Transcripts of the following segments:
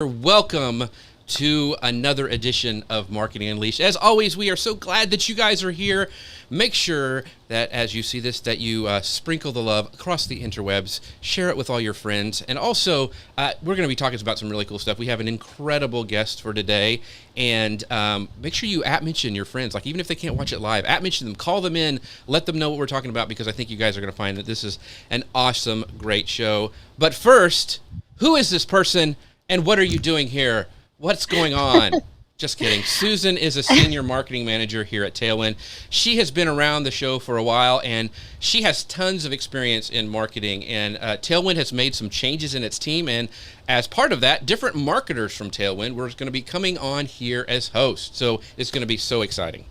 Welcome to another edition of Marketing Unleashed. As always, we are so glad that you guys are here. Make sure that as you see this, that you sprinkle the love across the interwebs, share it with all your friends. And also, we're going to be talking about some really cool stuff. We have an incredible guest for today. And make sure you mention your friends. Like, even if they can't watch it live, mention them, call them in, let them know what we're talking about, because I think you guys are going to find that this is an awesome, great show. But first, who is this person? And what are you doing here? What's going on? Just kidding. Susan is a senior marketing manager here at Tailwind. She has been around the show for a while, and she has tons of experience in marketing. And Tailwind has made some changes in its team, and as part of that, different marketers from Tailwind were going to be coming on here as hosts. So it's going to be so exciting.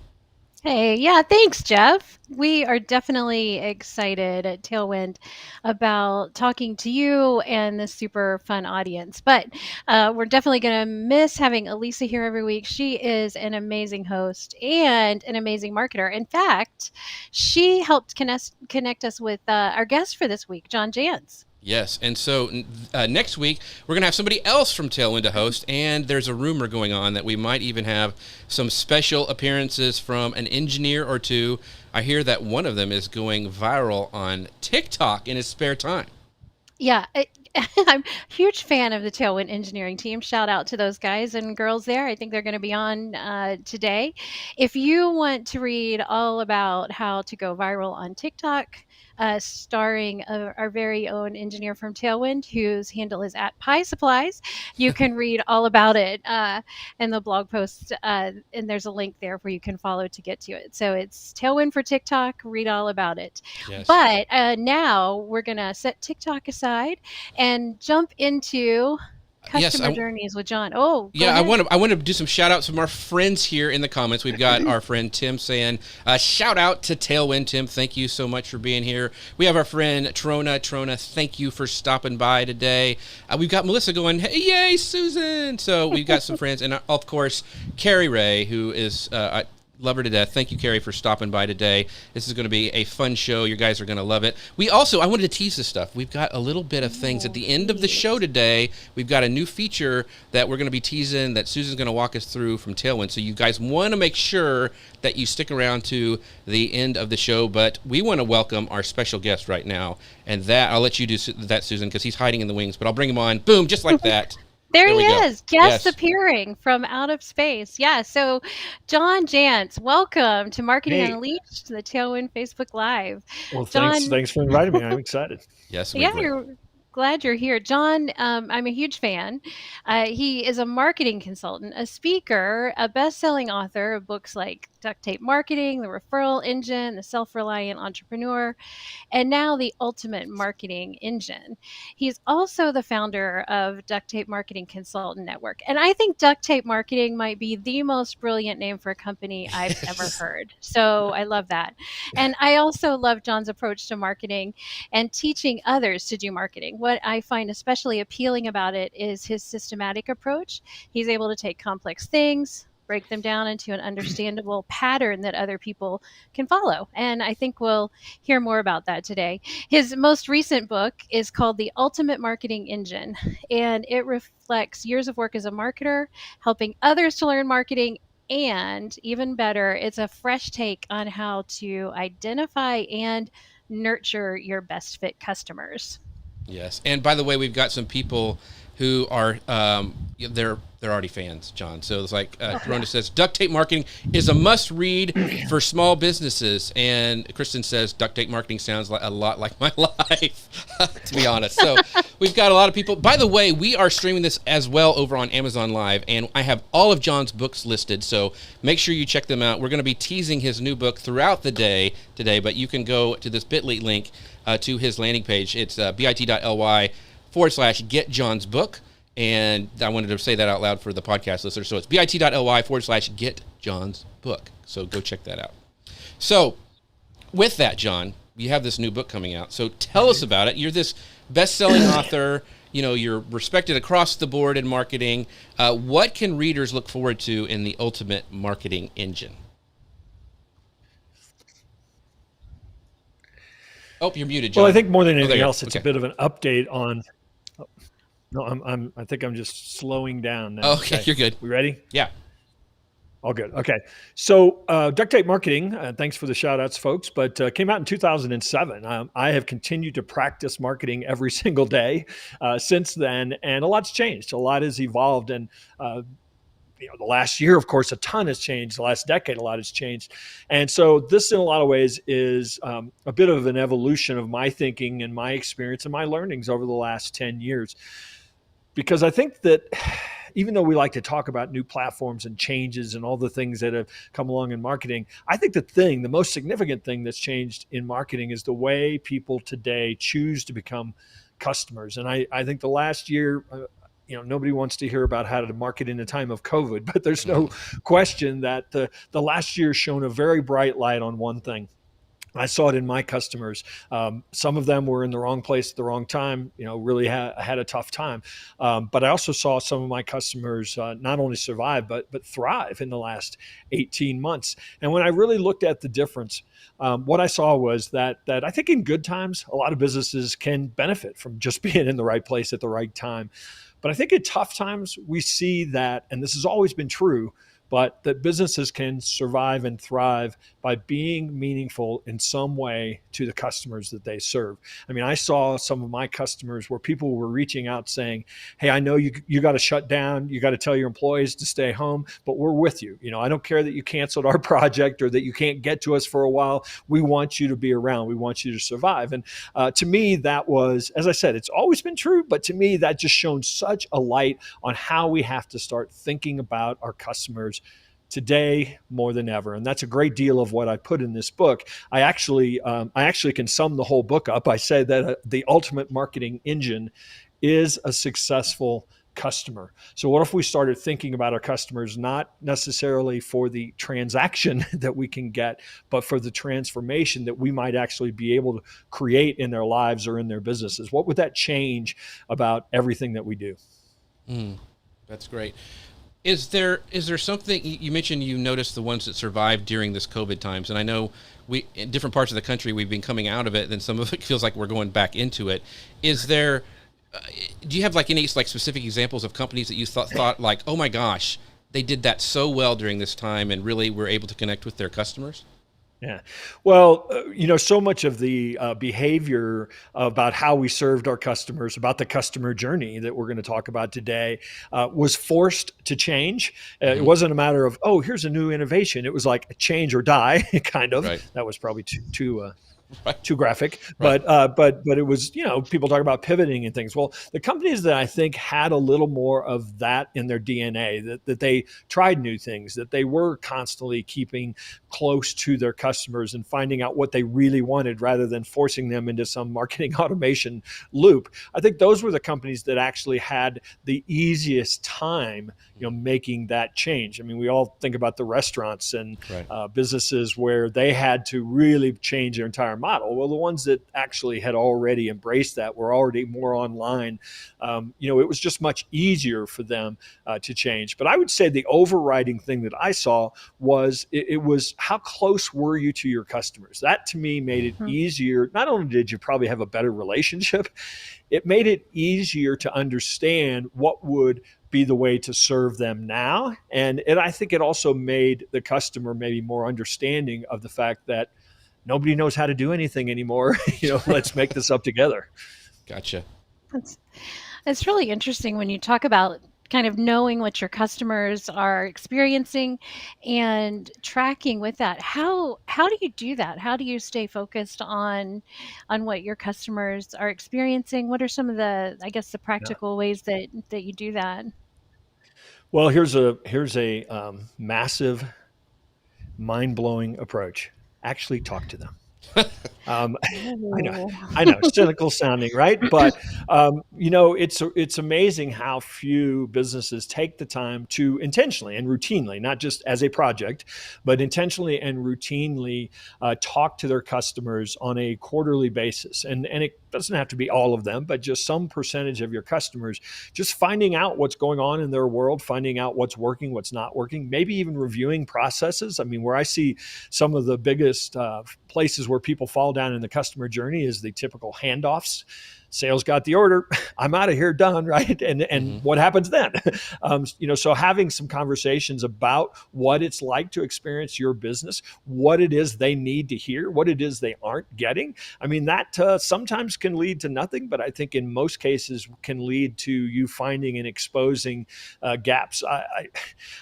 Hey, yeah, thanks, Jeff. We are definitely excited at Tailwind about talking to you and this super fun audience. But we're definitely going to miss having Elisa here every week. She is an amazing host and an amazing marketer. In fact, she helped connect us with our guest for this week, John Jantsch. Yes, and so next week, we're going to have somebody else from Tailwind to host, and there's a rumor going on that we might even have some special appearances from an engineer or two. I hear that one of them is going viral on TikTok in his spare time. Yeah, I'm a huge fan of the Tailwind engineering team. Shout out to those guys and girls there. I think they're going to be on today. If you want to read all about how to go viral on TikTok, starring our very own engineer from Tailwind, whose handle is at Pie Supplies, you can read all about it in the blog post. And there's a link there where you can follow to get to it. So it's Tailwind for TikTok. Read all about it. Yes. But now we're going to set TikTok aside and jump into customer journeys with John. Oh, yeah, I want to do some shout outs from our friends here in the comments. We've got our friend Tim saying, shout out to Tailwind. Tim, thank you so much for being here. We have our friend Trona, thank you for stopping by today. We've got Melissa going, hey, yay, Susan. So we've got some friends, and of course, Carrie Ray, who is love her to death. Thank you, Carrie, for stopping by today. This is going to be a fun show. You guys are going to love it. I wanted to tease this stuff. We've got a little bit of things at the end of the show today. We've got a new feature that we're going to be teasing that Susan's going to walk us through from Tailwind. So you guys want to make sure that you stick around to the end of the show. But we want to welcome our special guest right now. And that, I'll let you do that, Susan, because he's hiding in the wings. But I'll bring him on. Boom, just like that. There he is, guest appearing from out of space. Yeah, so John Jantsch, welcome to Marketing Unleashed, the Tailwind Facebook Live. Well, thanks for inviting me. I'm excited. Yes, you're glad you're here. John, I'm a huge fan. He is a marketing consultant, a speaker, a best-selling author of books like Duct Tape Marketing, The Referral Engine, The Self-Reliant Entrepreneur, and now The Ultimate Marketing Engine. He's also the founder of Duct Tape Marketing Consultant Network. And I think Duct Tape Marketing might be the most brilliant name for a company I've ever heard. So I love that. And I also love John's approach to marketing and teaching others to do marketing. What I find especially appealing about it is his systematic approach. He's able to take complex things, break them down into an understandable pattern that other people can follow. And I think we'll hear more about that today. His most recent book is called The Ultimate Marketing Engine, and it reflects years of work as a marketer, helping others to learn marketing. And even better, it's a fresh take on how to identify and nurture your best fit customers. Yes. And by the way, we've got some people who are, they're already fans, John. So it's like, Rhonda says, Duct Tape Marketing is a must read for small businesses. And Kristen says, Duct Tape Marketing sounds a lot like my life, to be honest. So we've got a lot of people. By the way, we are streaming this as well over on Amazon Live. And I have all of John's books listed. So make sure you check them out. We're going to be teasing his new book throughout the day today. But you can go to this bit.ly link to his landing page. It's bit.ly/get John's book. And I wanted to say that out loud for the podcast listeners. So it's bit.ly/get John's book. So go check that out. So with that, John, you have this new book coming out. So tell us about it. You're this best-selling author. You know, you're respected across the board in marketing. What can readers look forward to in the Ultimate Marketing Engine? Oh, you're muted, John. Well, I think more than anything else, it's a bit of an update on No, I think I'm just slowing down now. Okay, you're good. We ready? Yeah. All good. Okay. So Duct Tape Marketing, thanks for the shout outs, folks, but came out in 2007. I have continued to practice marketing every single day since then, and a lot's changed. A lot has evolved. And the last year, of course, a ton has changed. The last decade, a lot has changed. And so this, in a lot of ways, is a bit of an evolution of my thinking and my experience and my learnings over the last 10 years. Because I think that even though we like to talk about new platforms and changes and all the things that have come along in marketing, I think the most significant thing that's changed in marketing is the way people today choose to become customers. And I think the last year, nobody wants to hear about how to market in a time of COVID, but there's no question that the last year shone a very bright light on one thing. I saw it in my customers. Some of them were in the wrong place at the wrong time, really had a tough time. But I also saw some of my customers not only survive, but thrive in the last 18 months. And when I really looked at the difference, what I saw was that I think in good times, a lot of businesses can benefit from just being in the right place at the right time. But I think in tough times, we see that, and this has always been true, but that businesses can survive and thrive by being meaningful in some way to the customers that they serve. I mean, I saw some of my customers where people were reaching out saying, hey, I know you got to shut down. You got to tell your employees to stay home, but we're with you. I don't care that you canceled our project or that you can't get to us for a while. We want you to be around. We want you to survive. And to me, that was, as I said, it's always been true, but to me, that just shone such a light on how we have to start thinking about our customers today more than ever. And that's a great deal of what I put in this book. I actually can sum the whole book up. I say that the ultimate marketing engine is a successful customer. So what if we started thinking about our customers, not necessarily for the transaction that we can get, but for the transformation that we might actually be able to create in their lives or in their businesses? What would that change about everything that we do? That's great. Is there something you mentioned? You noticed the ones that survived during this COVID times, and I know in different parts of the country we've been coming out of it, and some of it feels like we're going back into it. Is there? Do you have any specific examples of companies that you thought like, oh my gosh, they did that so well during this time, and really were able to connect with their customers? Yeah. Well, so much of the behavior about how we served our customers, about the customer journey that we're going to talk about today, was forced to change. It wasn't a matter of, oh, here's a new innovation. It was like change or die, kind of. Right. That was probably too graphic, right. But it was, people talk about pivoting and things. Well, the companies that I think had a little more of that in their DNA, that they tried new things, that they were constantly keeping close to their customers and finding out what they really wanted rather than forcing them into some marketing automation loop. I think those were the companies that actually had the easiest time, making that change. I mean, we all think about the restaurants and right. Businesses where they had to really change their entire model. Well, the ones that actually had already embraced that were already more online. It was just much easier for them to change. But I would say the overriding thing that I saw was it was how close were you to your customers? That to me made it easier. Not only did you probably have a better relationship, it made it easier to understand what would be the way to serve them now. And I think it also made the customer maybe more understanding of the fact that nobody knows how to do anything anymore. Let's make this up together. Gotcha. It's really interesting when you talk about kind of knowing what your customers are experiencing and tracking with that. How do you do that? How do you stay focused on what your customers are experiencing? What are some of the practical ways that you do that? Well, here's a massive, mind-blowing approach. Actually talk to them. I know, cynical sounding, right? But it's amazing how few businesses take the time to intentionally and routinely, not just as a project, but intentionally and routinely talk to their customers on a quarterly basis. And it doesn't have to be all of them, but just some percentage of your customers, just finding out what's going on in their world, finding out what's working, what's not working, maybe even reviewing processes. I mean, where I see some of the biggest places where people fall down in the customer journey is the typical handoffs. sales got the order, I'm out of here, done, right? And what happens then? So having some conversations about what it's like to experience your business, what it is they need to hear, what it is they aren't getting. I mean, that sometimes can lead to nothing, but I think in most cases can lead to you finding and exposing gaps. I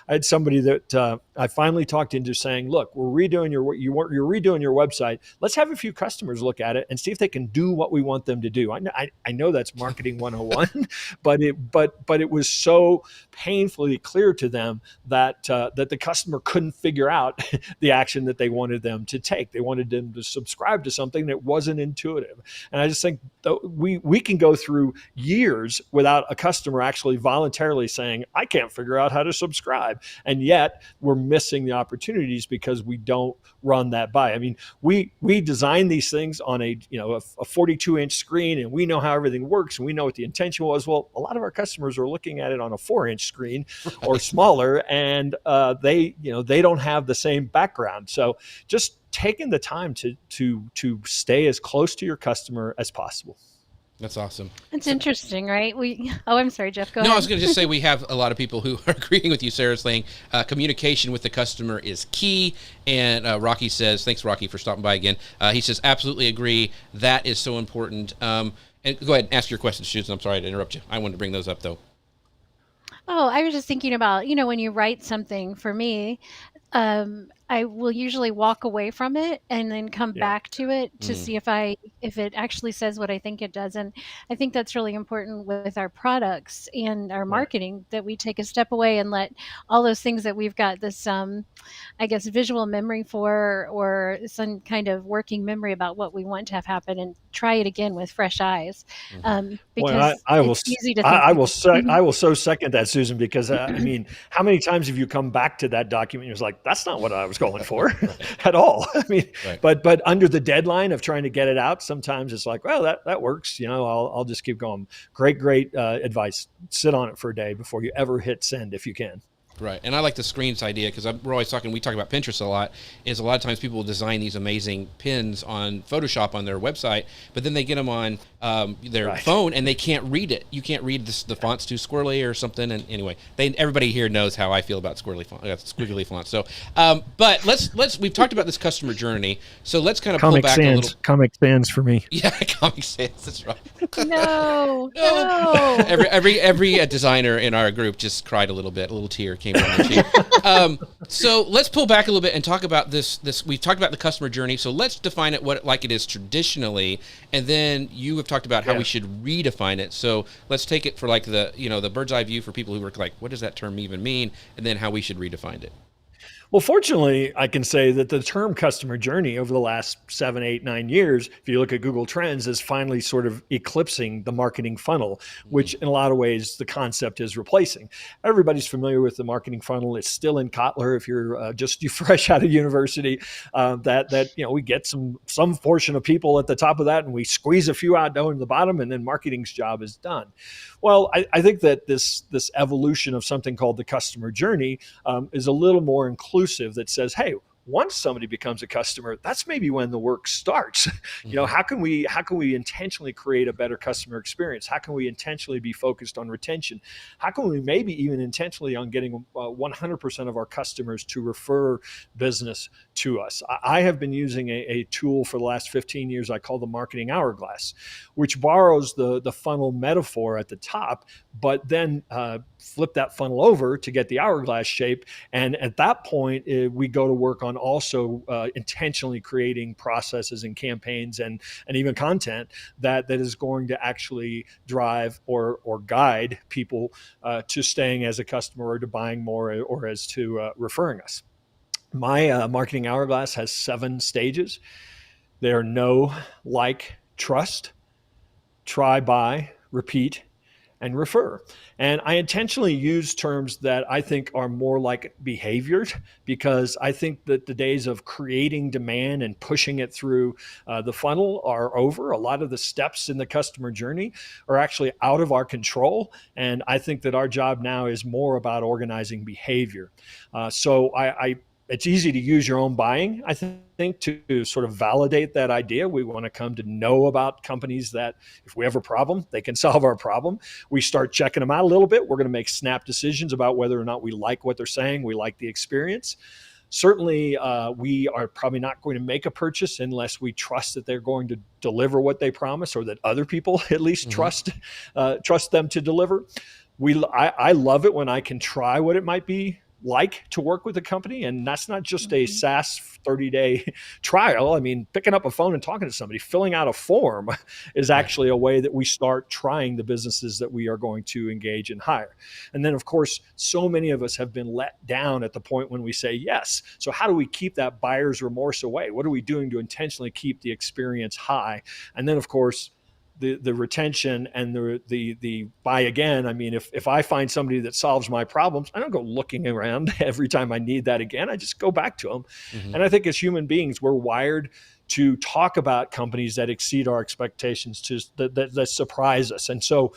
had somebody that I finally talked into saying, look, we're redoing you're redoing your website. Let's have a few customers look at it and see if they can do what we want them to do. I know that's marketing 101, but it was so painfully clear to them that the customer couldn't figure out the action that they wanted them to take. They wanted them to subscribe to something that wasn't intuitive. And I just think we can go through years without a customer actually voluntarily saying, I can't figure out how to subscribe. And yet we're missing the opportunities because we don't run that by. I mean, we design these things on a 42-inch screen, and we know how everything works, and we know what the intention was. Well, a lot of our customers are looking at it on a 4-inch screen or smaller, and they don't have the same background. So just taking the time to stay as close to your customer as possible. That's awesome. It's interesting, right? I'm sorry, Jeff, go ahead. No, I was going to just say we have a lot of people who are agreeing with you, Sarah, saying communication with the customer is key. And Rocky says, thanks, Rocky, for stopping by again. He says, absolutely agree. That is so important. And go ahead and ask your questions, Susan. I'm sorry to interrupt you. I wanted to bring those up, though. Oh, I was just thinking about, when you write something, for me, I will usually walk away from it and then come back to it to see if it actually says what I think it does. And I think that's really important with our products and our marketing, that we take a step away and let all those things that we've got this, I guess, visual memory for, or some kind of working memory about what we want to have happen, and try it again with fresh eyes. Because it's easy to think. I will so second that, Susan, because I mean, how many times have you come back to that document and you're like, that's not what I was going for at all. I mean, but under the deadline of trying to get it out, sometimes it's like, well, that works. I'll just keep going. Great advice. Sit on it for a day before you ever hit send if you can. Right. And I like the screens idea because we talk about Pinterest a lot, is a lot of times people will design these amazing pins on Photoshop on their website, but then they get them on their phone and they can't read it. You can't read the font's too squirrely or something. And anyway, everybody here knows how I feel about squiggly fonts. So, but we've talked about this customer journey. So let's kind of pull back a little. Comic Sans for me. Yeah, Comic Sans. That's right. No. Every designer in our group just cried a little bit, a little tear came down their cheek. So let's pull back a little bit and talk about this. We've talked about the customer journey. So let's define it like it is traditionally, and then you have talked about how we should redefine it. So let's take it for like the bird's eye view for people who are like, what does that term even mean? And then how we should redefine it. Well, fortunately, I can say that the term customer journey over the last 7, 8, 9 years, if you look at Google Trends, is finally sort of eclipsing the marketing funnel, which in a lot of ways the concept is replacing. Everybody's familiar with the marketing funnel. It's still in Kotler if you're just fresh out of university, we get some portion of people at the top of that and we squeeze a few out down in the bottom, and then marketing's job is done. Well, I think that this evolution of something called the customer journey is a little more inclusive, that says, hey, once somebody becomes a customer, that's maybe when the work starts. How can we intentionally create a better customer experience? How can we intentionally be focused on retention? How can we maybe even intentionally on getting 100% of our customers to refer business to us? I have been using a tool for the last 15 years I call the marketing hourglass, which borrows the funnel metaphor at the top, but then flip that funnel over to get the hourglass shape. And at that point, we go to work on also intentionally creating processes and campaigns and even content that is going to actually drive or guide people to staying as a customer or to buying more or as to referring us. My marketing hourglass has 7 stages. They are know, like, trust, try, buy, repeat, and refer. And I intentionally use terms that I think are more like behaviors, because I think that the days of creating demand and pushing it through the funnel are over. A lot of the steps in the customer journey are actually out of our control. And I think that our job now is more about organizing behavior. So I it's easy to use your own buying, I think, to sort of validate that idea. We want to come to know about companies that if we have a problem, they can solve our problem. We start checking them out a little bit. We're going to make snap decisions about whether or not we like what they're saying, we like the experience. Certainly, we are probably not going to make a purchase unless we trust that they're going to deliver what they promise, or that other people at least trust them to deliver. I love it when I can try what it might be like to work with a company. And that's not just a SaaS 30-day trial. I mean, picking up a phone and talking to somebody, filling out a form is actually a way that we start trying the businesses that we are going to engage and hire. And then, of course, so many of us have been let down at the point when we say yes. So how do we keep that buyer's remorse away? What are we doing to intentionally keep the experience high? And then, of course, the retention and the buy again. I mean, if I find somebody that solves my problems, I don't go looking around every time I need that again. I just go back to them. And I think as human beings, we're wired to talk about companies that exceed our expectations, that surprise us. And so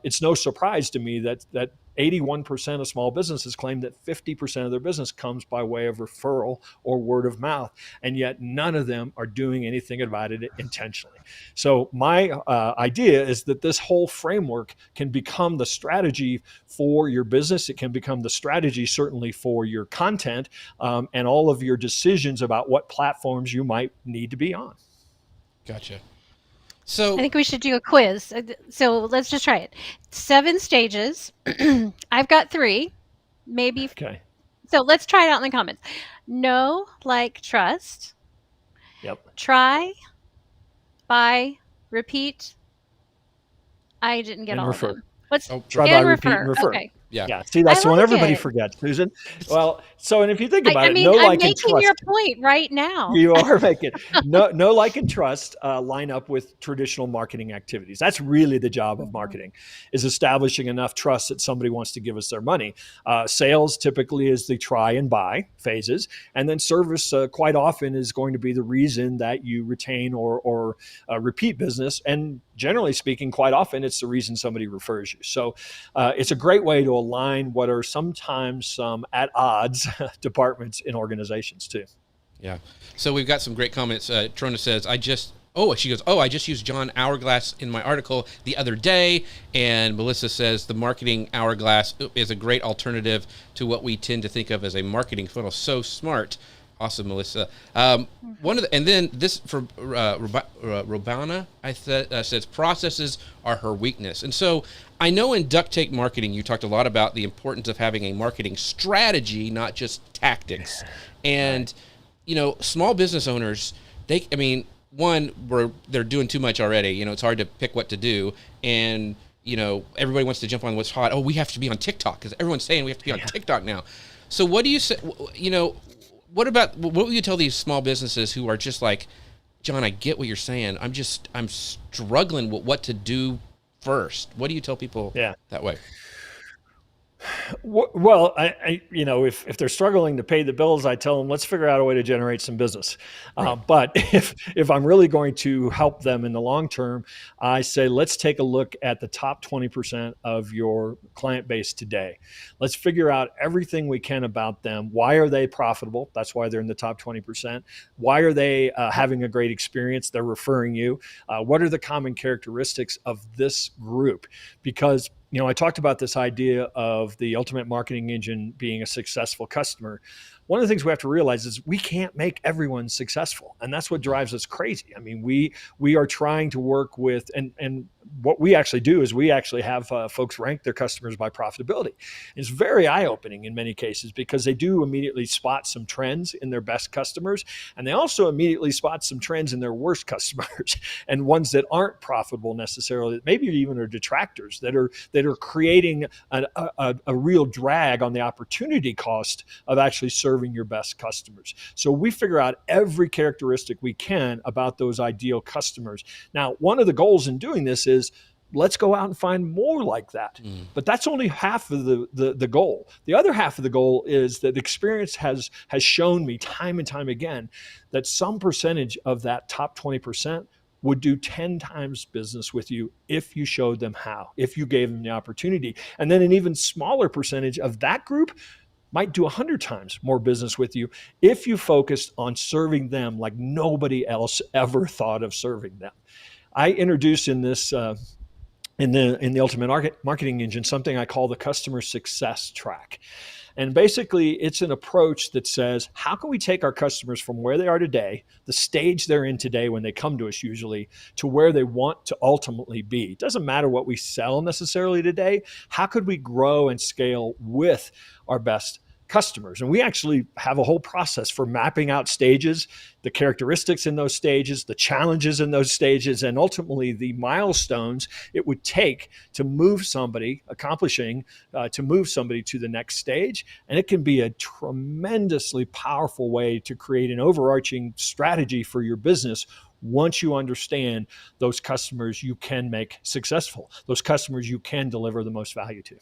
it's no surprise to me that 81% of small businesses claim that 50% of their business comes by way of referral or word of mouth, and yet none of them are doing anything about it intentionally. So my idea is that this whole framework can become the strategy for your business. It can become the strategy certainly for your content and all of your decisions about what platforms you might need to be on. Gotcha. So I think we should do a quiz. So let's just try it. 7 stages. I've got 3, maybe. Okay. So let's try it out in the comments. Know, like, trust. Yep. Try, buy, repeat. I didn't get And all refer. of them. What's Try, and buy, repeat, and refer. Okay. yeah. See, that's the one like everybody it. forgets, Susan. Well, so, and if you think about I mean, it, know, I'm like, and making trust. your point right now. You are making no, like, and trust line up with traditional marketing activities. That's really the job of marketing, is establishing enough trust that somebody wants to give us their money. Sales typically is the try and buy phases, and then service quite often is going to be the reason that you retain or repeat business. And generally speaking, quite often it's the reason somebody refers you. So it's a great way to align what are sometimes some at odds departments in organizations too. Yeah. So we've got some great comments. Trona says, I just used John Hourglass in my article the other day. And Melissa says the marketing Hourglass is a great alternative to what we tend to think of as a marketing funnel. So smart. Awesome, Melissa. And then this for Robana, says processes are her weakness. And so I know in Duct Tape Marketing, you talked a lot about the importance of having a marketing strategy, not just tactics. And, small business owners, they're doing too much already. It's hard to pick what to do. And, everybody wants to jump on what's hot. Oh, we have to be on TikTok because everyone's saying we have to be on TikTok now. So what do you say, what will you tell these small businesses who are just like, John, I get what you're saying. I'm struggling with what to do first. What do you tell people that way? Well, if they're struggling to pay the bills, I tell them, let's figure out a way to generate some business. Right. But if I'm really going to help them in the long term, I say, let's take a look at the top 20% of your client base today. Let's figure out everything we can about them. Why are they profitable? That's why they're in the top 20%. Why are they having a great experience? They're referring you. What are the common characteristics of this group? Because I talked about this idea of the ultimate marketing engine being a successful customer. One of the things we have to realize is we can't make everyone successful. And that's what drives us crazy. I mean, we are trying to work with, and what we actually do is we actually have folks rank their customers by profitability. It's very eye-opening in many cases because they do immediately spot some trends in their best customers. And they also immediately spot some trends in their worst customers and ones that aren't profitable necessarily, maybe even are detractors that are creating a real drag on the opportunity cost of actually serving your best customers. So we figure out every characteristic we can about those ideal customers. Now, one of the goals in doing this is let's go out and find more like that. But that's only half of the goal. The other half of the goal is that experience has shown me time and time again that some percentage of that top 20% would do 10 times business with you if you showed them how, if you gave them the opportunity. And then an even smaller percentage of that group might do 100 times more business with you if you focused on serving them like nobody else ever thought of serving them. I introduced in this in the Ultimate Marketing Engine something I call the customer success track. And basically, it's an approach that says, how can we take our customers from where they are today, the stage they're in today when they come to us usually, to where they want to ultimately be? It doesn't matter what we sell necessarily today. How could we grow and scale with our best customers? And we actually have a whole process for mapping out stages, the characteristics in those stages, the challenges in those stages, and ultimately the milestones it would take to move somebody, to move somebody to the next stage. And it can be a tremendously powerful way to create an overarching strategy for your business once you understand those customers you can make successful, those customers you can deliver the most value to.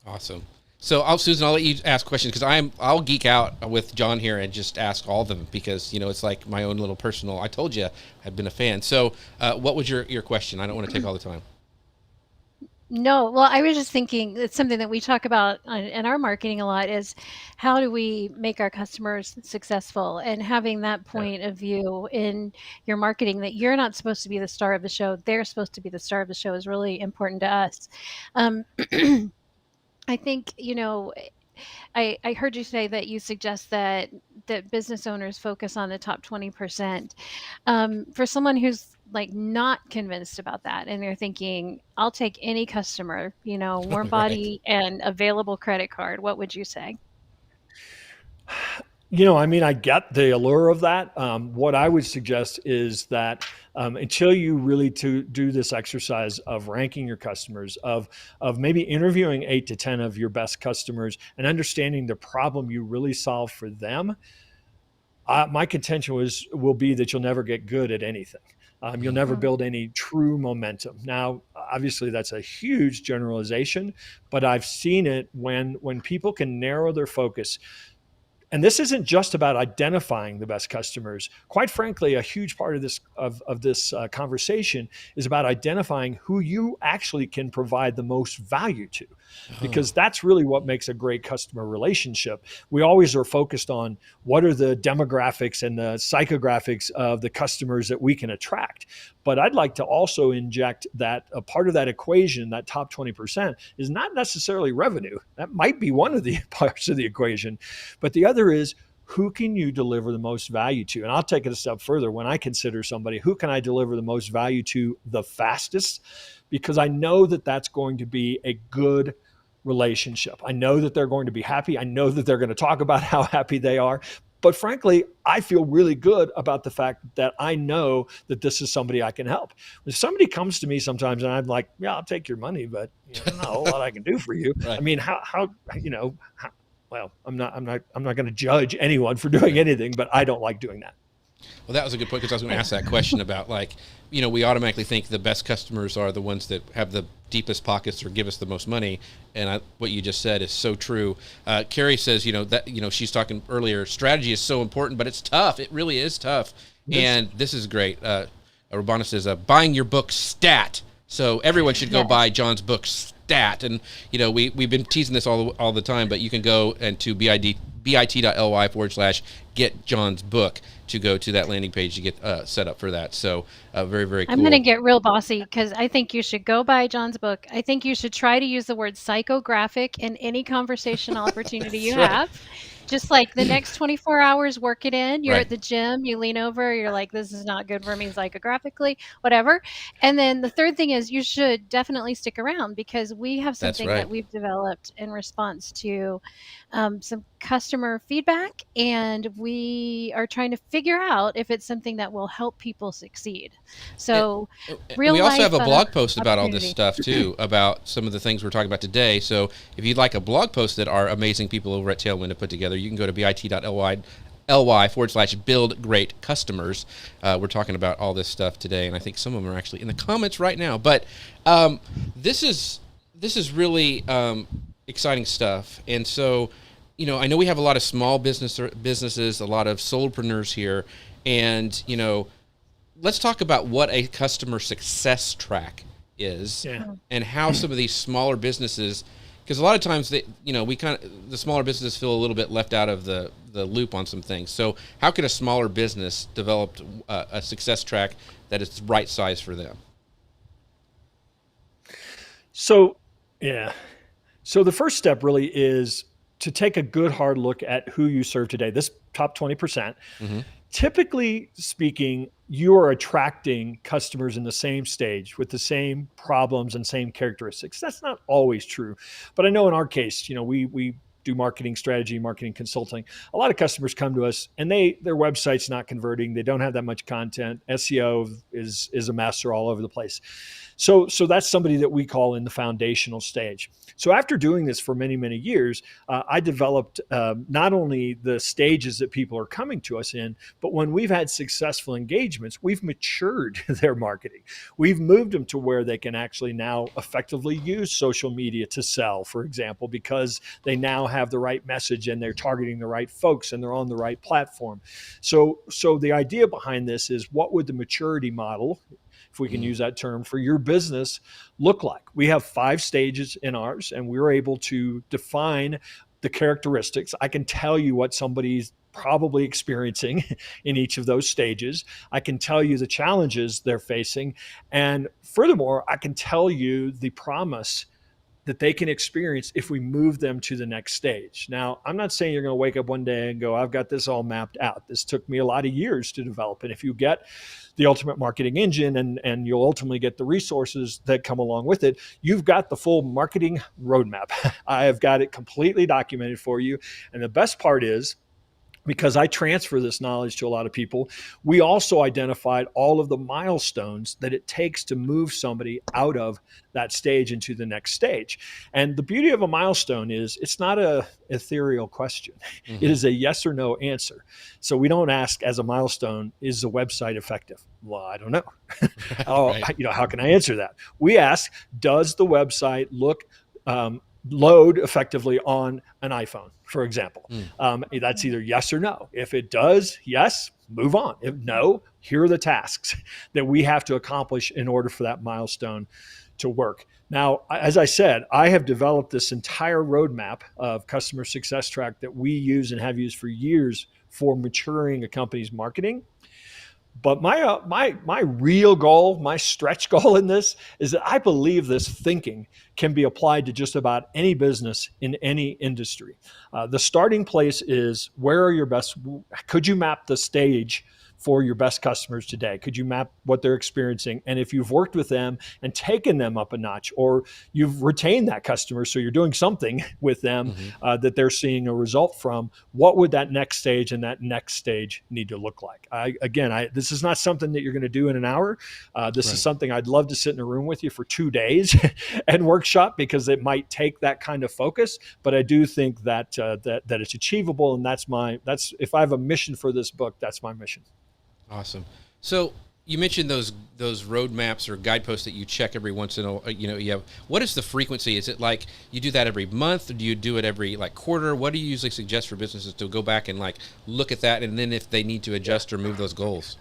Awesome. So, Susan, I'll let you ask questions because I'll geek out with John here and just ask all of them because, it's like my own little personal, I told you I've been a fan. So what was your question? I don't want to take all the time. No, well, I was just thinking it's something that we talk about in our marketing a lot is how do we make our customers successful, and having that point of view in your marketing that you're not supposed to be the star of the show, they're supposed to be the star of the show is really important to us. I think, I heard you say that you suggest that business owners focus on the top 20%. For someone who's like not convinced about that and they're thinking, I'll take any customer, warm body and available credit card, what would you say? I get the allure of that. What I would suggest is that until you really do this exercise of ranking your customers, of maybe interviewing 8 to 10 of your best customers and understanding the problem you really solve for them, my contention will be that you'll never get good at anything. You'll never build any true momentum. Now, obviously, that's a huge generalization, but I've seen it when people can narrow their focus. And this isn't just about identifying the best customers. Quite frankly, a huge part of this conversation is about identifying who you actually can provide the most value to, because that's really what makes a great customer relationship. We always are focused on what are the demographics and the psychographics of the customers that we can attract. But I'd like to also inject that a part of that equation, that top 20%, is not necessarily revenue. That might be one of the parts of the equation, but the other is who can you deliver the most value to? And I'll take it a step further. When I consider somebody, who can I deliver the most value to the fastest? Because I know that that's going to be a good relationship. I know that they're going to be happy. I know that they're going to talk about how happy they are. But frankly, I feel really good about the fact that I know that this is somebody I can help. When somebody comes to me sometimes and I'm like, yeah, I'll take your money, but not a whole lot I can do for you. Right. I mean, well, I'm not going to judge anyone for doing anything, but I don't like doing that. Well, that was a good point because I was going to ask that question about we automatically think the best customers are the ones that have the deepest pockets or give us the most money. And what you just said is so true. Carrie says, she's talking earlier, strategy is so important, but it's tough. It really is tough. Yes. And this is great. Urbana says, buying your book stat. So everyone should go buy John's book stat. And, we've been teasing this all the time, but you can go to bit.ly/get John's book to go to that landing page to get set up for that. So very, very cool. I'm going to get real bossy because I think you should go buy John's book. I think you should try to use the word psychographic in any conversational opportunity you have. Just like the next 24 hours, work it in. You're at the gym, you lean over, you're like, this is not good for me psychographically, whatever. And then the third thing is you should definitely stick around because we have something that we've developed in response to some customer feedback. And we are trying to figure out if it's something that will help people succeed. So we also have a blog post about all this stuff too, about some of the things we're talking about today. So if you'd like a blog post that our amazing people over at Tailwind have put together, you can go to bit.ly/build great customers. We're talking about all this stuff today, and I think some of them are actually in the comments right now. But this is really exciting stuff. And so, I know we have a lot of small businesses, a lot of solopreneurs here, and let's talk about what a customer success track is and how some of these smaller businesses because a lot of times the smaller businesses feel a little bit left out of the loop on some things. So how can a smaller business develop a success track that is right size for them? So, yeah. So the first step really is to take a good hard look at who you serve today. This top 20%. Mm-hmm. Typically speaking, you are attracting customers in the same stage with the same problems and same characteristics. That's not always true, but I know in our case, we do marketing strategy, marketing consulting. A lot of customers come to us and their website's not converting. They don't have that much content. SEO is a mess. They're all over the place. So that's somebody that we call in the foundational stage. So after doing this for many, many years, I developed not only the stages that people are coming to us in, but when we've had successful engagements, we've matured their marketing. We've moved them to where they can actually now effectively use social media to sell, for example, because they now have the right message and they're targeting the right folks and they're on the right platform. So the idea behind this is, what would the maturity model, if we can use that term, for your business look like? We have 5 stages in ours, and we're able to define the characteristics. I can tell you what somebody's probably experiencing in each of those stages. I can tell you the challenges they're facing. And furthermore, I can tell you the promise that they can experience if we move them to the next stage. Now, I'm not saying you're going to wake up one day and go, I've got this all mapped out. This took me a lot of years to develop. And if you get the ultimate marketing engine and you'll ultimately get the resources that come along with it, you've got the full marketing roadmap. I have got it completely documented for you. And the best part is, because I transfer this knowledge to a lot of people, we also identified all of the milestones that it takes to move somebody out of that stage into the next stage. And the beauty of a milestone is it's not an ethereal question. Mm-hmm. It is a yes or no answer. So we don't ask as a milestone, is the website effective? Well, I don't know. Right. How can I answer that? We ask, does the website load effectively on an iPhone, for example? That's either yes or no. If it does, yes, move on. If no, here are the tasks that we have to accomplish in order for that milestone to work. Now, as I said, I have developed this entire roadmap of customer success track that we use and have used for years for maturing a company's marketing. But my real goal, my stretch goal in this is that I believe this thinking can be applied to just about any business in any industry. The starting place is, where are your best? Could you map the stage for your best customers today? Could you map what they're experiencing? And if you've worked with them and taken them up a notch, or you've retained that customer, so you're doing something with them that they're seeing a result from, what would that next stage and that next stage need to look like? This is not something that you're going to do in an hour. This is something I'd love to sit in a room with you for 2 days and workshop, because it might take that kind of focus. But I do think that it's achievable, and that's if I have a mission for this book, that's my mission. Awesome. So you mentioned those roadmaps or guideposts that you check every once in a, what is the frequency? Is it like you do that every month, or do you do it every quarter? What do you usually suggest for businesses to go back and look at that, and then if they need to adjust or move those goals?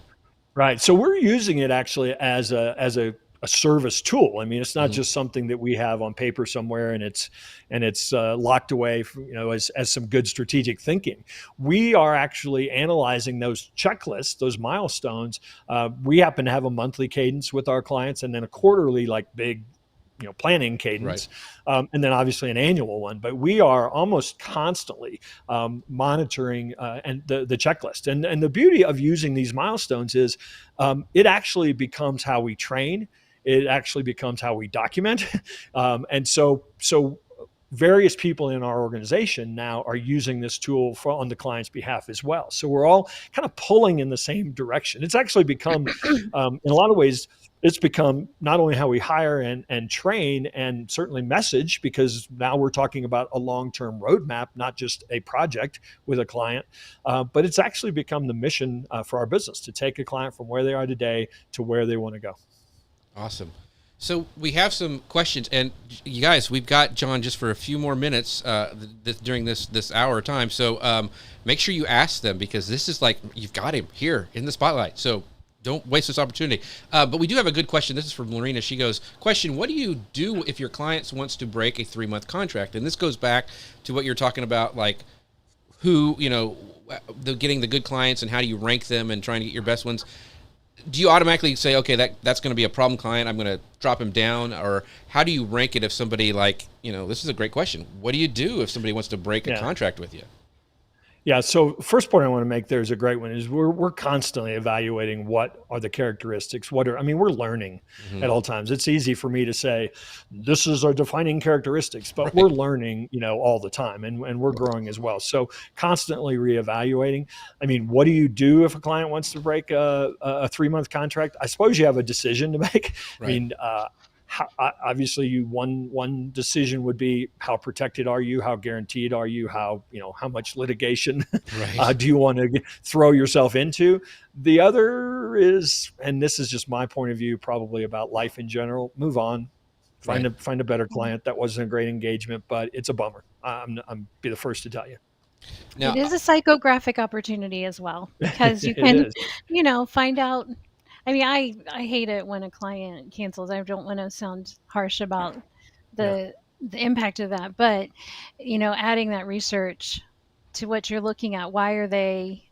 Right. So we're using it actually as a service tool. I mean, it's not just something that we have on paper somewhere and it's locked away, as some good strategic thinking. We are actually analyzing those checklists, those milestones. We happen to have a monthly cadence with our clients, and then a quarterly, big, planning cadence, and then obviously an annual one. But we are almost constantly monitoring and the checklist. And the beauty of using these milestones is it actually becomes how we train. It actually becomes how we document. And so various people in our organization now are using this tool on the client's behalf as well. So we're all kind of pulling in the same direction. It's actually become, in a lot of ways, it's become not only how we hire and train and certainly message, because now we're talking about a long-term roadmap, not just a project with a client, but it's actually become the mission for our business to take a client from where they are today to where they want to go. Awesome. So we have some questions, and you guys, we've got John just for a few more minutes during this hour time. So make sure you ask them, because this is you've got him here in the spotlight. So Don't waste this opportunity. But we do have a good question. This is from Lorena. She goes, question, what do you do if your client wants to break a 3-month contract? And this goes back to what you're talking about, like who, getting the good clients and how do you rank them and trying to get your best ones. Do you automatically say, okay, that's going to be a problem client, I'm going to drop him down? Or how do you rank it if somebody this is a great question. What do you do if somebody wants to break a contract with you? Yeah. So first point I want to make there is a great one is we're constantly evaluating what are the characteristics. We're learning at all times. It's easy for me to say, this is our defining characteristics, but we're learning, all the time and we're growing as well. So constantly reevaluating. What do you do if a client wants to break a 3-month contract? I suppose you have a decision to make. Right. Obviously, one decision would be how protected are you, how guaranteed are you, how much litigation do you want to throw yourself into. The other is, and this is just my point of view, probably about life in general. Move on, find a better client. That wasn't a great engagement, but it's a bummer. I'm be the first to tell you. Now, it is a psychographic opportunity as well, because you can, find out. I hate it when a client cancels. I don't want to sound harsh about the impact of that, but adding that research to what you're looking at. Why are they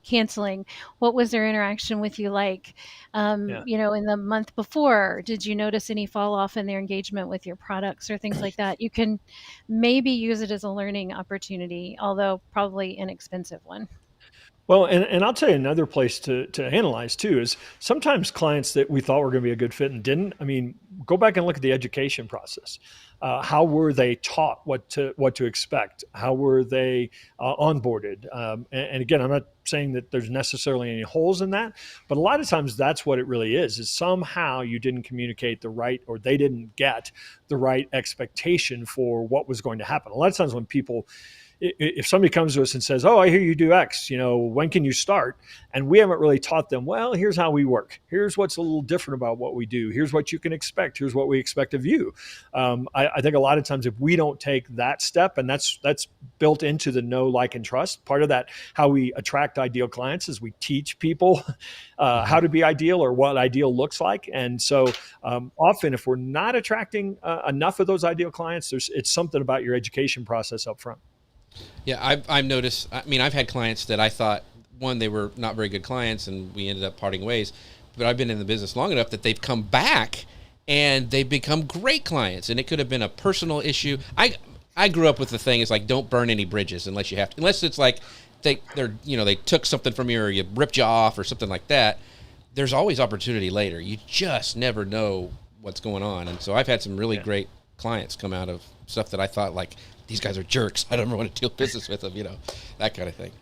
canceling? What was their interaction with you like? In the month before, did you notice any fall off in their engagement with your products or things like that? You can maybe use it as a learning opportunity, although probably inexpensive one. Well, and I'll tell you another place to analyze too is sometimes clients that we thought were going to be a good fit and didn't. Go back and look at the education process. How were they taught what to expect? How were they onboarded? And again, I'm not saying that there's necessarily any holes in that, but a lot of times that's what it really is somehow you didn't communicate the right, or they didn't get the right expectation for what was going to happen. A lot of times when people, if somebody comes to us and says, oh, I hear you do X, when can you start? And we haven't really taught them, well, here's how we work. Here's what's a little different about what we do. Here's what you can expect. Here's what we expect of you. I think a lot of times if we don't take that step, and that's built into the know, like, and trust, part of that, how we attract ideal clients is we teach people how to be ideal or what ideal looks like. And so often if we're not attracting enough of those ideal clients, it's something about your education process up front. Yeah, I've noticed. I've had clients that I thought, one, they were not very good clients, and we ended up parting ways. But I've been in the business long enough that they've come back and they've become great clients. And it could have been a personal issue. I grew up with the thing is like, don't burn any bridges unless you have to. Unless it's like they took something from you or you ripped you off or something like that. There's always opportunity later. You just never know what's going on. And so I've had some really great clients come out of stuff that I thought like, these guys are jerks. I don't ever want to deal business with them, that kind of thing.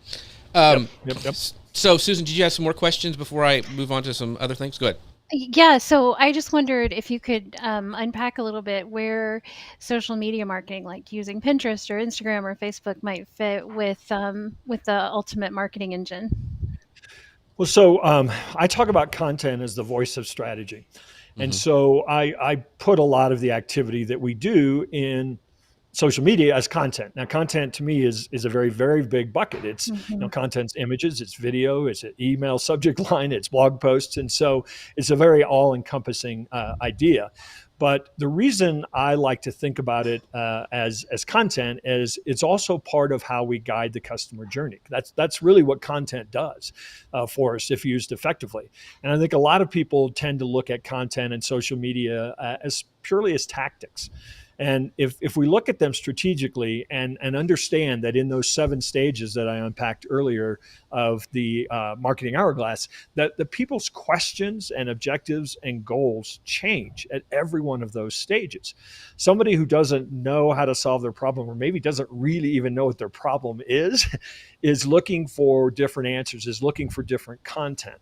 Yep. So, Susan, did you have some more questions before I move on to some other things? Go ahead. Yeah, so I just wondered if you could unpack a little bit where social media marketing, like using Pinterest or Instagram or Facebook, might fit with the ultimate marketing engine. Well, so I talk about content as the voice of strategy. And so I put a lot of the activity that we do in social media as content. Now, content to me is a very, very big bucket. It's content's images, it's video, it's an email subject line, it's blog posts, and so it's a very all-encompassing idea. But the reason I like to think about it as content is it's also part of how we guide the customer journey. That's really what content does for us if used effectively. And I think a lot of people tend to look at content and social media as purely as tactics. And if we look at them strategically and understand that in those 7 stages that I unpacked earlier of the marketing hourglass, that the people's questions and objectives and goals change at every one of those stages. Somebody who doesn't know how to solve their problem, or maybe doesn't really even know what their problem is looking for different answers, is looking for different content.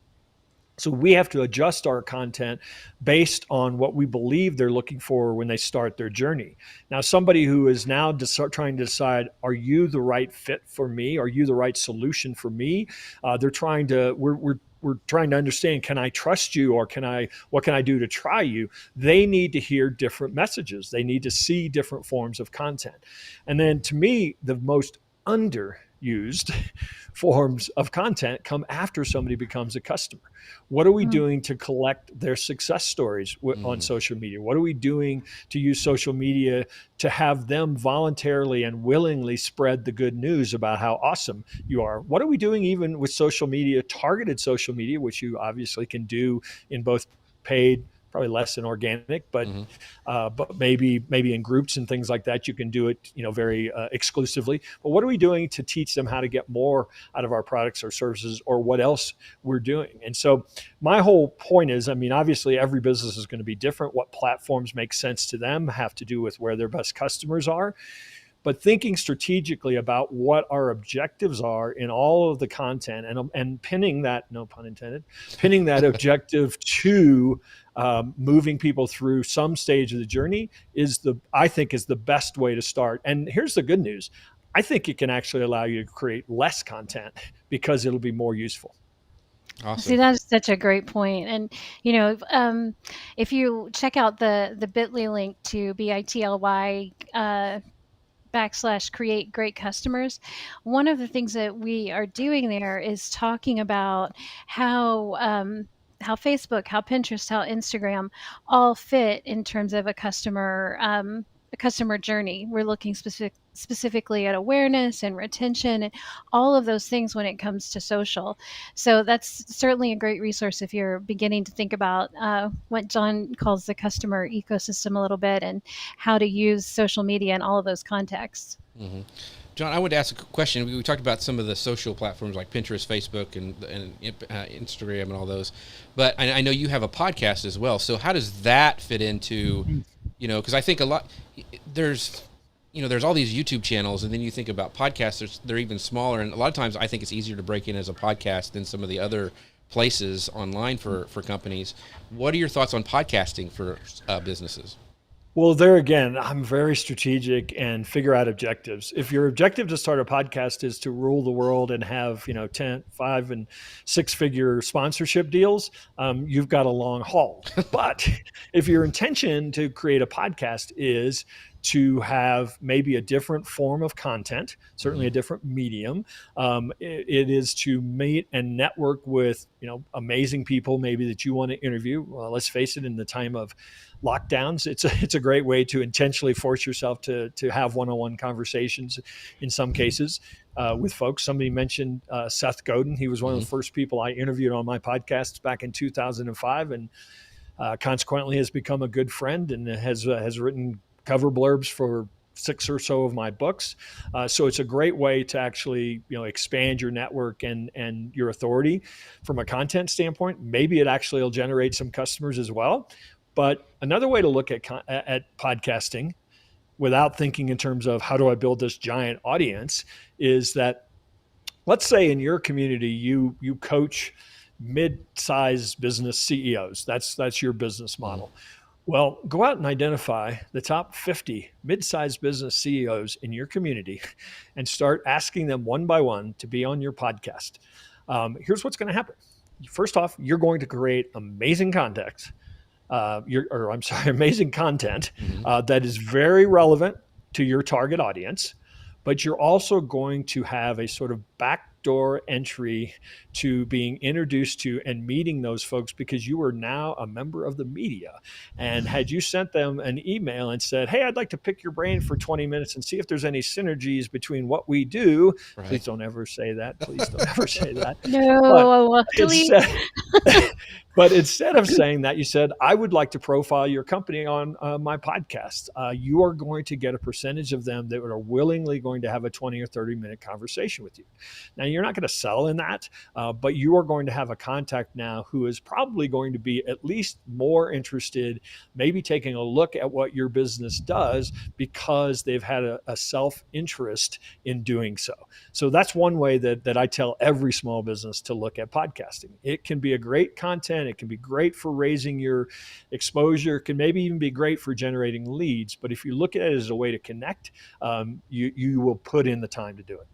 So we have to adjust our content based on what we believe they're looking for when they start their journey. Now, somebody who is now trying to decide, are you the right fit for me? Are you the right solution for me? We're trying to understand, can I trust you, or what can I do to try you? They need to hear different messages. They need to see different forms of content. And then to me, the most underused forms of content come after somebody becomes a customer. What are we doing to collect their success stories on social media? What are we doing to use social media to have them voluntarily and willingly spread the good news about how awesome you are? What are we doing even with social media, targeted social media, which you obviously can do in both paid, probably less than organic, but maybe in groups and things like that, you can do it, very exclusively. But what are we doing to teach them how to get more out of our products or services, or what else we're doing? And so my whole point is, obviously every business is going to be different. What platforms make sense to them have to do with where their best customers are. But thinking strategically about what our objectives are in all of the content, and pinning that, no pun intended, pinning that objective to moving people through some stage of the journey I think is the best way to start. And here's the good news. I think it can actually allow you to create less content because it'll be more useful. Awesome. See, that's such a great point. And, if you check out the bit.ly link to bit.ly, /create great customers, one of the things that we are doing there is talking about how Facebook, how Pinterest, how Instagram all fit in terms of a customer journey. We're looking specifically at awareness and retention and all of those things when it comes to social. So that's certainly a great resource if you're beginning to think about what John calls the customer ecosystem a little bit, and how to use social media in all of those contexts. Mm-hmm. John, I wanted to ask a question. We talked about some of the social platforms like Pinterest, Facebook, and Instagram and all those. But I know you have a podcast as well. So how does that fit into, because I think there's all these YouTube channels, and then you think about podcasts, they're even smaller. And a lot of times I think it's easier to break in as a podcast than some of the other places online for companies. What are your thoughts on podcasting for businesses? Well, there again, I'm very strategic and figure out objectives. If your objective to start a podcast is to rule the world and have, 10, 5, and 6-figure sponsorship deals, you've got a long haul. But if your intention to create a podcast is to have maybe a different form of content, certainly a different medium, it is to meet and network with, amazing people maybe that you want to interview. Well, let's face it, in the time of lockdowns, it's a great way to intentionally force yourself to have one-on-one conversations in some cases with folks. Somebody mentioned Seth Godin. He was one of the first people I interviewed on my podcast back in 2005, and consequently has become a good friend and has written cover blurbs for 6 or so of my books. So it's a great way to actually, expand your network and your authority from a content standpoint. Maybe it actually will generate some customers as well. But another way to look at podcasting without thinking in terms of how do I build this giant audience is that, let's say in your community, you coach mid-sized business CEOs. That's your business model. Well, go out and identify the top 50 mid-sized business CEOs in your community and start asking them one by one to be on your podcast. Here's what's going to happen. First off, you're going to create amazing content. Amazing content that is very relevant to your target audience, but you're also going to have a sort of backdoor entry to being introduced to and meeting those folks because you are now a member of the media. And had you sent them an email and said, hey, I'd like to pick your brain for 20 minutes and see if there's any synergies between what we do. Right. Please don't ever say that. Please don't ever say that. No, But instead of saying that, you said, I would like to profile your company on my podcast. You are going to get a percentage of them that are willingly going to have a 20 or 30-minute conversation with you. Now, you're not going to sell in that, but you are going to have a contact now who is probably going to be at least more interested, maybe taking a look at what your business does because they've had a self-interest in doing so. So that's one way that I tell every small business to look at podcasting. It can be a great content. It can be great for raising your exposure. It can maybe even be great for generating leads. But if you look at it as a way to connect, you will put in the time to do it.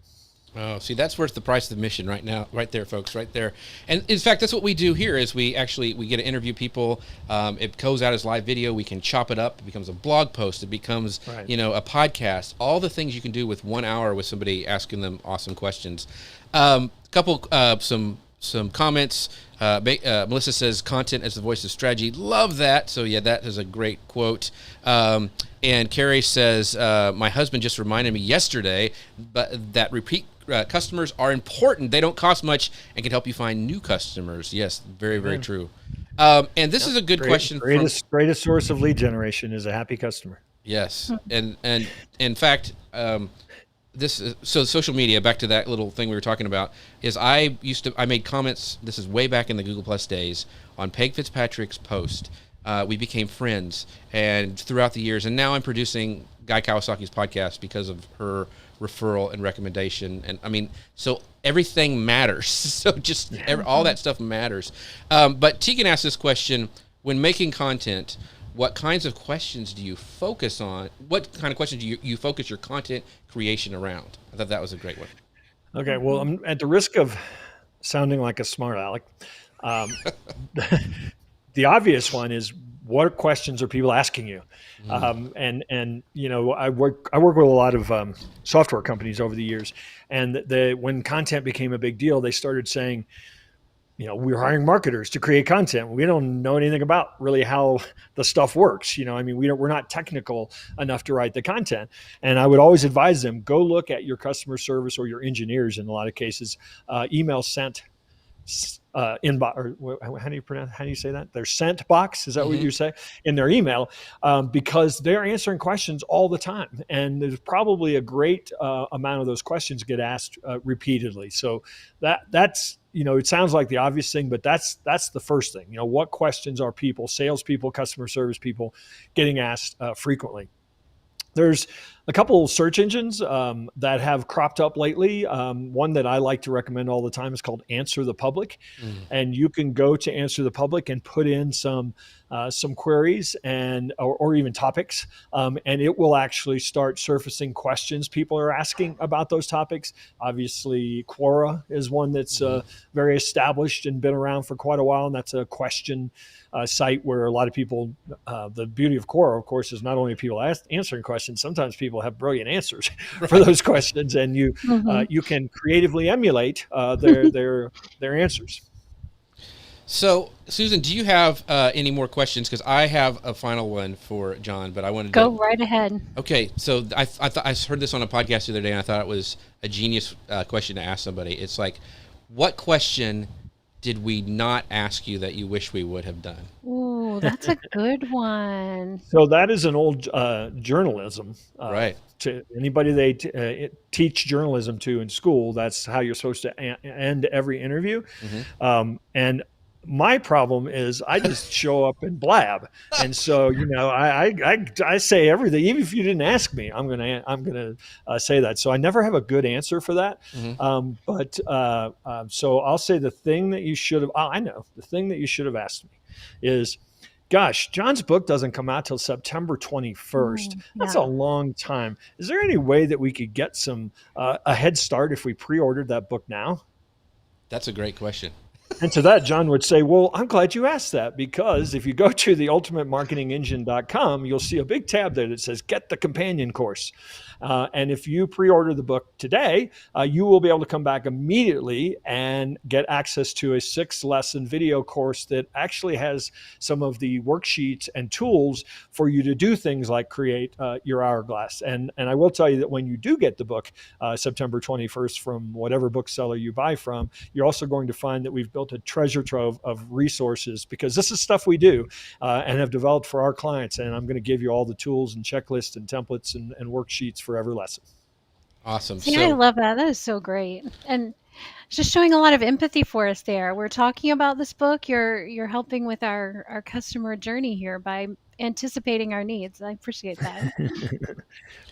Oh, see, that's worth the price of admission right now, right there, folks, right there. And in fact, that's what we do here is we get to interview people. It goes out as live video. We can chop it up. It becomes a blog post. It becomes, Right. a podcast. All the things you can do with 1 hour with somebody asking them awesome questions. Couple, some comments. Melissa says, content as the voice of strategy. Love that. So yeah, that is a great quote. And Carrie says, my husband just reminded me yesterday that repeat customers are important. They don't cost much and can help you find new customers. Yes, very, very true. And this is a good question. Greatest source of lead generation is a happy customer. Yes. And in fact, so social media, back to that little thing we were talking about, is I made comments, this is way back in the Google Plus days, on Peg Fitzpatrick's post. We became friends and throughout the years, and now I'm producing Guy Kawasaki's podcast because of her referral and recommendation. And I mean, so everything matters. So just all that stuff matters. But Tegan asked this question, when making content, what kinds of questions do you focus on? What kind of questions do you focus your content creation around? I thought that was a great one. Okay, well, I'm at the risk of sounding like a smart aleck. The obvious one is, what questions are people asking you? And I work with a lot of software companies over the years, and when content became a big deal, they started saying, we're hiring marketers to create content. We don't know anything about really how the stuff works. We're not technical enough to write the content. And I would always advise them, go look at your customer service or your engineers. In a lot of cases, email sent inbox, or how do you say that? Their sent box. Is that what you say in their email? Because they're answering questions all the time. And there's probably a great amount of those questions get asked repeatedly. So that's, it sounds like the obvious thing, but that's the first thing. What questions are people, salespeople, customer service people getting asked frequently? There's a couple of search engines that have cropped up lately. One that I like to recommend all the time is called Answer the Public. And you can go to Answer the Public and put in some queries or even topics, and it will actually start surfacing questions people are asking about those topics. Obviously, Quora is one that's very established and been around for quite a while, and that's a question site where a lot of people, the beauty of Quora, of course, is not only people answering questions, sometimes people have brilliant answers for those questions, and you can creatively emulate their answers. So, Susan, do you have any more questions? Because I have a final one for John, but I wanted to go right ahead. Okay, so I heard this on a podcast the other day, and I thought it was a genius question to ask somebody. It's like, what question did we not ask you that you wish we would have done? Ooh, that's a good one. So that is an old journalism. Right. To anybody they teach journalism to in school, that's how you're supposed to end every interview. And my problem is I just show up and blab, and so I say everything, even if you didn't ask me. I'm gonna say that. So I never have a good answer for that. So I'll say the thing that you should have. I know the thing that you should have asked me is, gosh, John's book doesn't come out till September 21st. That's a long time. Is there any way that we could get some a head start if we pre-ordered that book now? That's a great question. And to that, John would say, well, I'm glad you asked that, because if you go to theultimatemarketingengine.com, you'll see a big tab there that says, get the companion course. And if you pre-order the book today, you will be able to come back immediately and get access to a 6-lesson video course that actually has some of the worksheets and tools for you to do things like create your Hourglass. And I will tell you that when you do get the book September 21st from whatever bookseller you buy from, you're also going to find that we've built a treasure trove of resources, because this is stuff we do and have developed for our clients. And I'm going to give you all the tools and checklists and templates and worksheets for every lesson. Awesome. See, I love that. That is so great. And just showing a lot of empathy for us there. We're talking about this book. You're helping with our customer journey here by anticipating our needs. I appreciate that.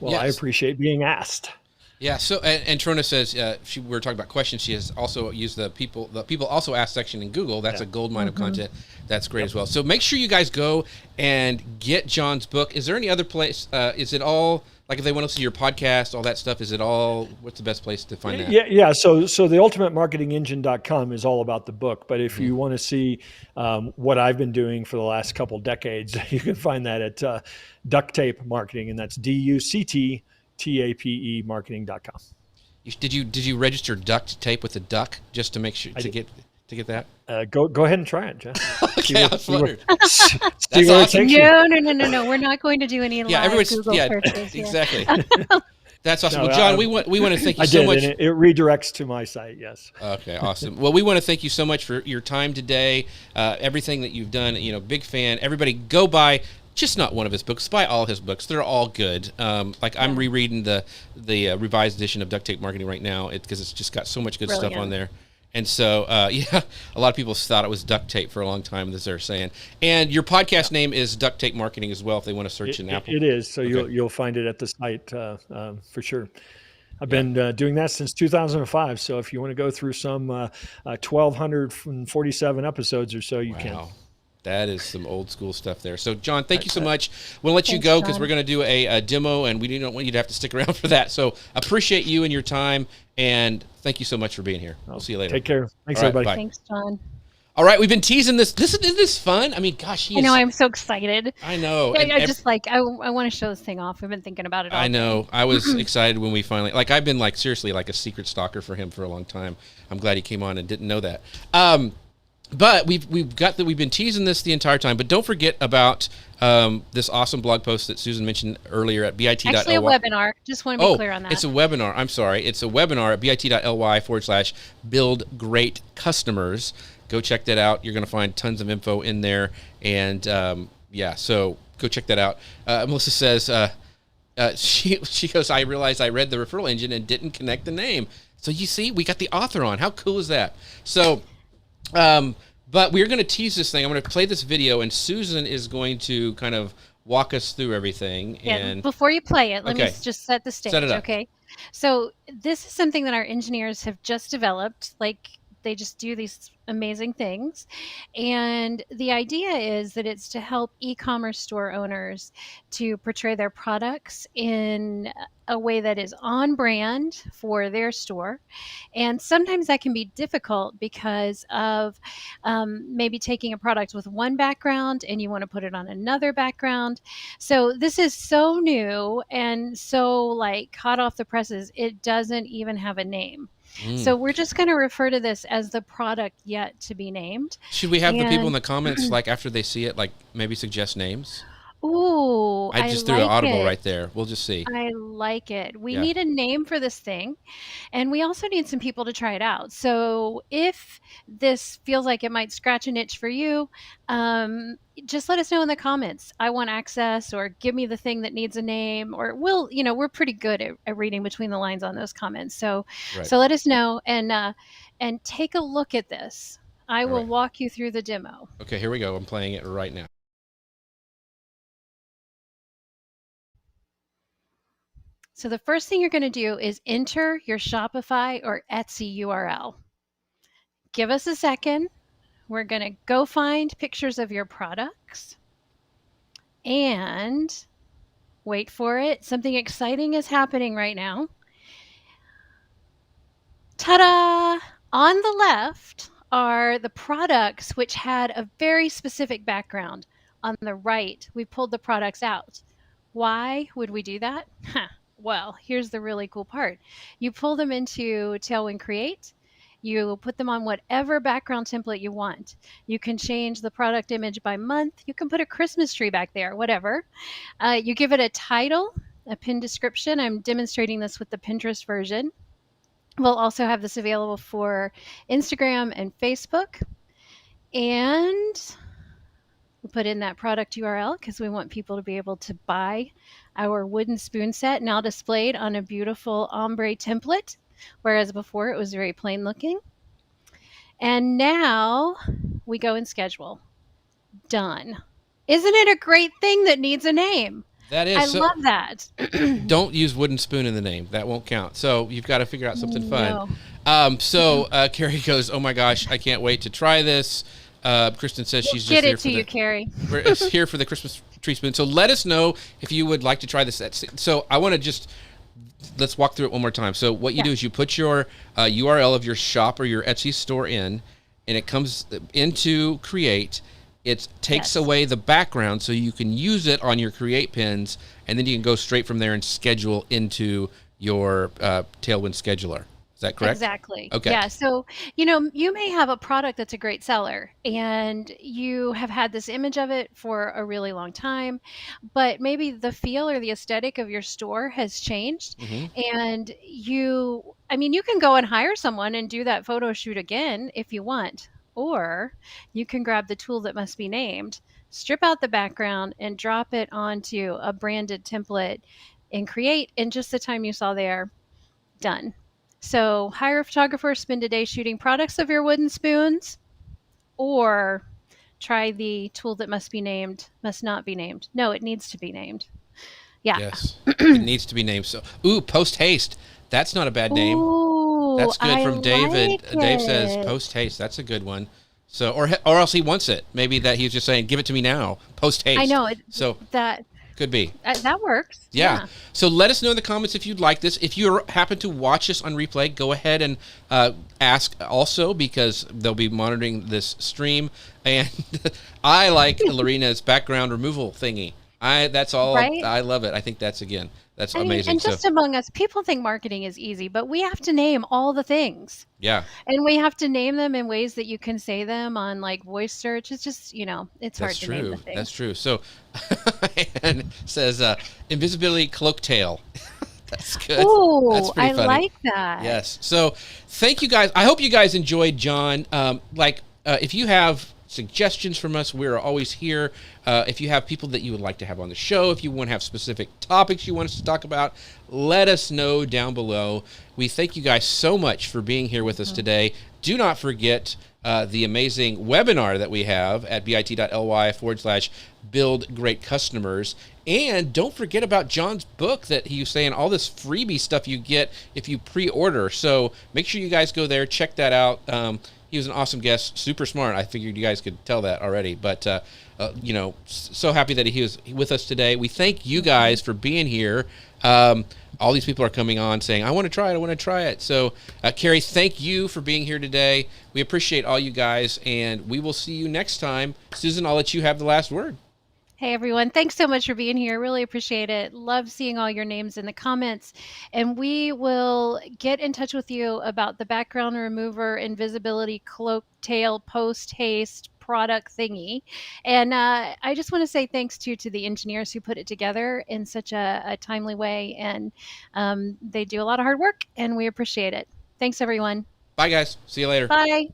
Well, yes. I appreciate being asked. Yeah. So and Trona says we were talking about questions. She has also used the people also ask section in Google. That's a gold mine of content. That's great as well. So make sure you guys go and get John's book. Is there any other place? Is it all like if they want to see your podcast, all that stuff? Is it all? What's the best place to find that? Yeah. So the ultimatemarketingengine.com is all about the book. But if you want to see what I've been doing for the last couple decades, you can find that at Duct Tape Marketing, and that's DUCTTAPE marketing.com. Did you register duct tape with a duck just to make sure to get that? Go ahead and try it, Jeff. Okay, I was wondering. See That's where it awesome. takes you. No. We're not going to do any live Google searches here. Exactly. That's awesome. No, Well, John, we want to thank you I so did, much. and it redirects to my site. Yes. Okay, awesome. Well, we want to thank you so much for your time today. Everything that you've done. Big fan. Everybody, go buy. Just not one of his books. Buy all his books. They're all good. I'm rereading the revised edition of Duct Tape Marketing right now because it's just got so much good stuff on there. And so, a lot of people thought it was duct tape for a long time, as they're saying. And your podcast name is Duct Tape Marketing as well, if they want to search in Apple. It is. So you'll find it at the site for sure. I've been doing that since 2005. So if you want to go through some 1,247 episodes or so, you can. That is some old school stuff there. So, John, thank you so much. We'll let you go because we're going to do a demo, and we don't want you to have to stick around for that. So, appreciate you and your time, and thank you so much for being here. We'll see you later. Take care. Thanks, right, everybody. bye. Thanks, John. All right, we've been teasing this. Isn't this fun? I mean, gosh, I know. I'm so excited. I know. I want to show this thing off. We've been thinking about it all I know. day. I was excited when we finally, I've been seriously a secret stalker for him for a long time. I'm glad he came on and didn't know that. But we've been teasing this the entire time. But don't forget about this awesome blog post that Susan mentioned earlier at bit.ly. Actually, a webinar. Just want to be clear on that. It's a webinar. I'm sorry. It's a webinar at bit.ly/build great customers. Go check that out. You're going to find tons of info in there. And so go check that out. Melissa says, she goes, I realized I read the referral engine and didn't connect the name. So you see, we got the author on. How cool is that? So, but we're going to tease this thing. I'm going to play this video, and Susan is going to kind of walk us through everything. And before you play it, let me just set the stage. Set it up. Okay. So this is something that our engineers have just developed. They just do these amazing things. And the idea is that it's to help e-commerce store owners to portray their products in a way that is on brand for their store. And sometimes that can be difficult because of maybe taking a product with one background and you want to put it on another background. So this is so new and so hot off the presses, it doesn't even have a name. So we're just going to refer to this as the product yet to be named. Should we have the people in the comments, after they see it, maybe suggest names? Ooh, I just threw an audible right there. We'll just see. I like it. We need a name for this thing, and we also need some people to try it out. So if this feels like it might scratch an itch for you, just let us know in the comments. I want access, or give me the thing that needs a name, or we're pretty good at reading between the lines on those comments. So let us know and take a look at this. I will walk you through the demo. Okay, here we go. I'm playing it right now. So the first thing you're going to do is enter your Shopify or Etsy URL. Give us a second. We're going to go find pictures of your products and wait for it. Something exciting is happening right now. Ta-da! On the left are the products which had a very specific background. On the right, we pulled the products out. Why would we do that? Well, here's the really cool part. You pull them into Tailwind Create. You put them on whatever background template you want. You can change the product image by month. You can put a Christmas tree back there, whatever. You give it a title, a pinned description. I'm demonstrating this with the Pinterest version. We'll also have this available for Instagram and Facebook. And we put in that product URL because we want people to be able to buy our wooden spoon set, now displayed on a beautiful ombre template, whereas before it was very plain looking. And now we go and schedule. Done. Isn't it a great thing that needs a name? That is I so. love that. Don't use wooden spoon in the name. That won't count. So you've got to figure out something fun. No. Carrie goes, "Oh my gosh, I can't wait to try this." Kristen says she's just Get here it for to the you, Carrie. we're here for the Christmas tree spoon. So let us know if you would like to try this. So I want to just let's walk through it one more time. So what you do is you put your URL of your shop or your Etsy store in, and it comes into Create. It takes away the background so you can use it on your Create pins, and then you can go straight from there and schedule into your Tailwind scheduler. Is that correct? Exactly. Okay. Yeah. So, you may have a product that's a great seller and you have had this image of it for a really long time, but maybe the feel or the aesthetic of your store has changed. And you can go and hire someone and do that photo shoot again if you want, or you can grab the tool that must be named, strip out the background, and drop it onto a branded template and Create in just the time you saw there. Done. So hire a photographer, spend a day shooting products of your wooden spoons, or try the tool that must not be named. No, it needs to be named. Yeah. Yes, it needs to be named. So, post haste. That's not a bad name. Ooh, That's good from David. like Dave says it. post haste. That's a good one. So, or else he wants it. Maybe that he's just saying, give it to me now. Post haste. I know So that could be. that works. Yeah. So let us know in the comments if you'd like this. If you happen to watch this on replay, go ahead and ask also, because they'll be monitoring this stream. And I like Lorena's background removal thingy. That's all. Right? I love it. I think that's I mean, amazing. and just among us, people think marketing is easy, but we have to name all the things. Yeah. And we have to name them in ways that you can say them on like voice search. It's just, it's hard to name the things. That's true. So, and it says invisibility cloak tail. That's good. Ooh, That's pretty funny. like that. Yes. So thank you guys. I hope you guys enjoyed, John. If you have suggestions from us, we're always here. If you have people that you would like to have on the show, if you want to have specific topics you want us to talk about, let us know down below. We thank you guys so much for being here with us today. Do not forget the amazing webinar that we have at bit.ly/build great customers. And don't forget about John's book that he was saying, all this freebie stuff you get if you pre-order. So make sure you guys go there, check that out. He was an awesome guest, super smart. I figured you guys could tell that already. But, so happy that he was with us today. We thank you guys for being here. All these people are coming on saying, I want to try it. So, Carrie, thank you for being here today. We appreciate all you guys, and we will see you next time. Susan, I'll let you have the last word. Hey, everyone. Thanks so much for being here. Really appreciate it. Love seeing all your names in the comments. And we will get in touch with you about the background remover, invisibility, cloak, tail, post haste product thingy. And I just want to say thanks to the engineers who put it together in such a timely way. And they do a lot of hard work, and we appreciate it. Thanks, everyone. Bye, guys. See you later. Bye.